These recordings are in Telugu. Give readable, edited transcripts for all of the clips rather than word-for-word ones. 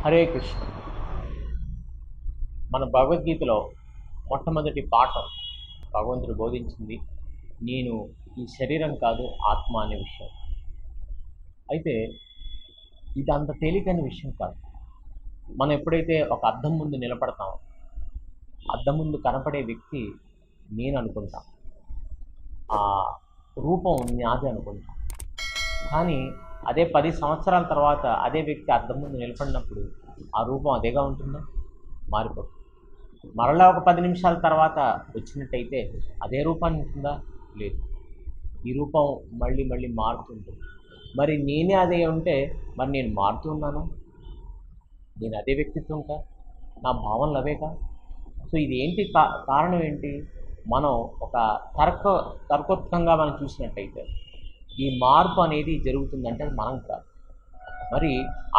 హరే కృష్ణ. మన భగవద్గీతలో మొట్టమొదటి పాఠం భగవంతుడు బోధించింది నేను ఈ శరీరం కాదు ఆత్మ అనే విషయం. అయితే ఇది అంత తేలికైన విషయం కాదు. మనం ఎప్పుడైతే ఒక అద్దం ముందు నిలబడతామో అద్దం ముందు కనపడే వ్యక్తి నేను అనుకుంటాం, ఆ రూపం నాది అనుకుంటాం. కానీ అదే 10 సంవత్సరాల తర్వాత అదే వ్యక్తి అద్దం ముందు నిలబడినప్పుడు ఆ రూపం అదేగా ఉంటుందా? మారిపోతుంది. మరలా ఒక 10 నిమిషాల తర్వాత వచ్చినట్టయితే అదే రూపాన్ని ఉంటుందా? లేదు. ఈ రూపం మళ్ళీ మళ్ళీ మారుతుంటుంది. మరి నేనే అదే ఉంటే మరి నేను మారుతూ ఉన్నాను, నేను అదే వ్యక్తిత్వంకా, నా భావనలు అవేకా? సో ఇది ఏంటి కారణం ఏంటి? మనం ఒక తర్కోత్కంగా మనం చూసినట్టయితే ఈ మార్పు అనేది జరుగుతుందంటే అది మనం కాదు. మరి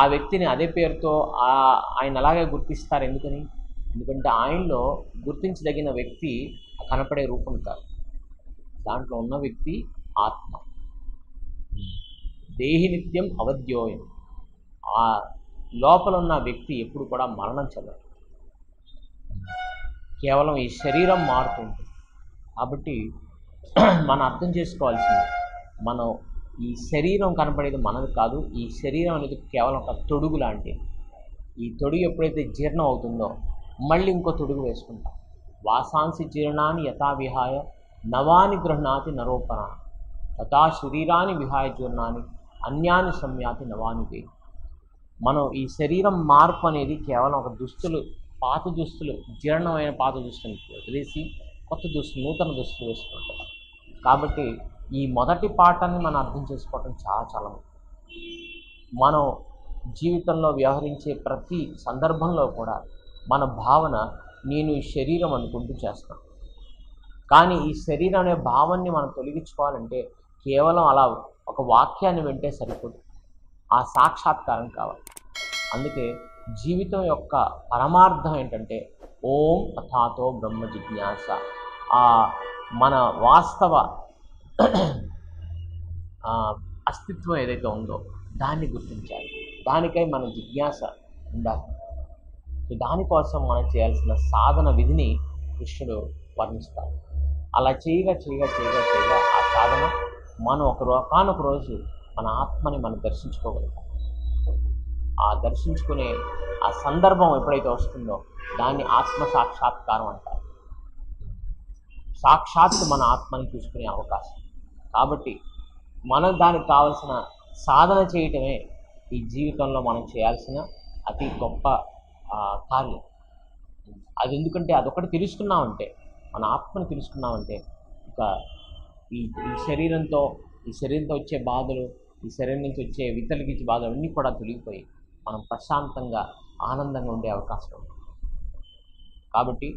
ఆ వ్యక్తిని అదే పేరుతో ఆయన అలాగే గుర్తిస్తారు. ఎందుకని? ఎందుకంటే ఆయనలో గుర్తించదగిన వ్యక్తి కనపడే రూపం కాదు, దాంట్లో ఉన్న వ్యక్తి ఆత్మ. దేహి నిత్యం అవధ్యోయం. ఆ లోపల ఉన్న వ్యక్తి ఎప్పుడు కూడా మరణం చెందడు, కేవలం ఈ శరీరం మారుతుంటుంది. కాబట్టి మనం అర్థం చేసుకోవాల్సింది, మనం ఈ శరీరం కనపడేది మనది కాదు. ఈ శరీరం అనేది కేవలం ఒక తొడుగు లాంటిది. ఈ తొడుగు ఎప్పుడైతే జీర్ణం అవుతుందో మళ్ళీ ఇంకో తొడుగు వేసుకుంటాం. వాసాంసి జీర్ణాన్ని యథా విహాయ నవాని గృహ్ణాతి నరోపణ తథా శరీరాన్ని విహాయ జీర్ణాన్ని అన్యాన్ని సంయాతి నవానికి. మనం ఈ శరీరం మార్పు అనేది కేవలం ఒక దుస్తులు, పాత దుస్తులు, జీర్ణమైన పాత దుస్తులు వదిలేసి కొత్త దుస్తులు, నూతన దుస్తులు వేసుకుంటాం. కాబట్టి ఈ మొదటి పాఠాన్ని మనం అర్థం చేసుకోవటం చాలా చాలా ముఖ్యం. మనం జీవితంలో వ్యవహరించే ప్రతి సందర్భంలో కూడా మన భావన నేను ఈ శరీరం అనుకుంటూ చేస్తాం. కానీ ఈ శరీరం అనే భావాన్ని మనం తొలగించుకోవాలంటే కేవలం అలా ఒక వాక్యాన్ని వింటే సరిపోదు, ఆ సాక్షాత్కారం కావాలి. అందుకే జీవితం యొక్క పరమార్థం ఏంటంటే ఓం అథాతో బ్రహ్మ జిజ్ఞాస. మన వాస్తవ అస్తిత్వం ఏదైతే ఉందో దాన్ని గుర్తించాలి. దానికై మన జిజ్ఞాస ఉండాలి. సో దానికోసం మనం చేయాల్సిన సాధన విధిని కృష్ణుడు వర్ణిస్తారు. అలా చేయగా ఆ సాధన మనం ఒకనొక రోజు మన ఆత్మని మనం దర్శించుకోగలుగుతాం. ఆ దర్శించుకునే ఆ సందర్భం ఎప్పుడైతే వస్తుందో దాన్ని ఆత్మ సాక్షాత్కారం అంటారు. సాక్షాత్తు మన ఆత్మని చూసుకునే అవకాశం. కాబట్టి మనం దానికి కావలసిన సాధన చేయటమే ఈ జీవితంలో మనం చేయాల్సిన అతి గొప్ప కార్యం. అది ఎందుకంటే అదొకటి తెలుసుకున్నామంటే, మన ఆత్మను తెలుసుకున్నామంటే ఇక ఈ శరీరంతో వచ్చే బాధలు, ఈ శరీరం నుంచి వచ్చే వితలికించే బాధలు అన్నీ కూడా తొలగిపోయి మనం ప్రశాంతంగా ఆనందంగా ఉండే అవకాశం ఉంది. కాబట్టి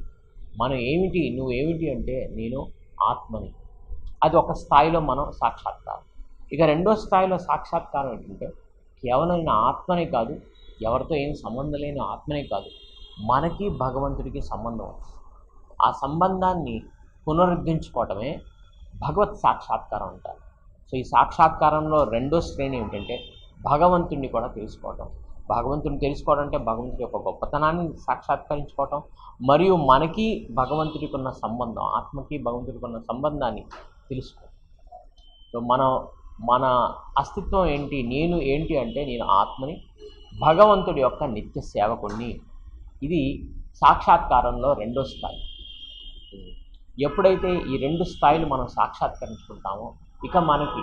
మనం ఏమిటి, నువ్వేమిటి అంటే నేను ఆత్మని. అది ఒక స్థాయిలో మనం సాక్షాత్కారం. ఇక రెండో స్థాయిలో సాక్షాత్కారం ఏంటంటే కేవలం నేను ఆత్మనే కాదు, ఎవరితో ఏం సంబంధం లేని ఆత్మనే కాదు, మనకి భగవంతుడికి సంబంధం ఉంది. ఆ సంబంధాన్ని పునరుద్ధరించుకోవటమే భగవత్ సాక్షాత్కారం అంటారు. సో ఈ సాక్షాత్కారంలో రెండో శ్రేణి ఏంటంటే భగవంతుడిని కూడా తెలుసుకోవటం. భగవంతుడిని తెలుసుకోవడం అంటే భగవంతుడి యొక్క గొప్పతనాన్ని సాక్షాత్కరించుకోవటం, మరియు మనకి భగవంతుడికి ఉన్న సంబంధం, ఆత్మకి భగవంతుడికి ఉన్న సంబంధాన్ని తెలుసుకోవటం. సో మన అస్తిత్వం ఏంటి, నేను ఏంటి అంటే నేను ఆత్మని, భగవంతుడి యొక్క నిత్య సేవకుణ్ణి. ఇది సాక్షాత్కారంలో రెండో స్థాయి. ఎప్పుడైతే ఈ రెండు స్థాయిలు మనం సాక్షాత్కరించుకుంటామో ఇక మనకి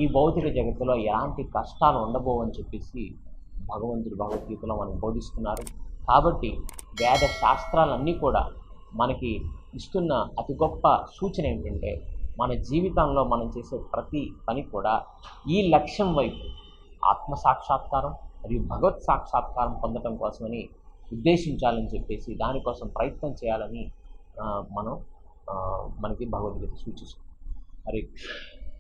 ఈ భౌతిక జగత్తులో ఎలాంటి కష్టాలు ఉండబోవని చెప్పేసి భగవంతుడు భగవద్గీతలో మనకు బోధిస్తున్నారు. కాబట్టి వేద శాస్త్రాలన్నీ కూడా మనకి ఇస్తున్న అతి గొప్ప సూచన ఏంటంటే మన జీవితంలో మనం చేసే ప్రతి పని కూడా ఈ లక్ష్యం వైపు, ఆత్మ సాక్షాత్కారం మరియు భగవత్ సాక్షాత్కారం పొందడం కోసమని ఉద్దేశించాలని చెప్పేసి దానికోసం ప్రయత్నం చేయాలని మనకి భగవద్గీత సూచిస్తుంది. హరి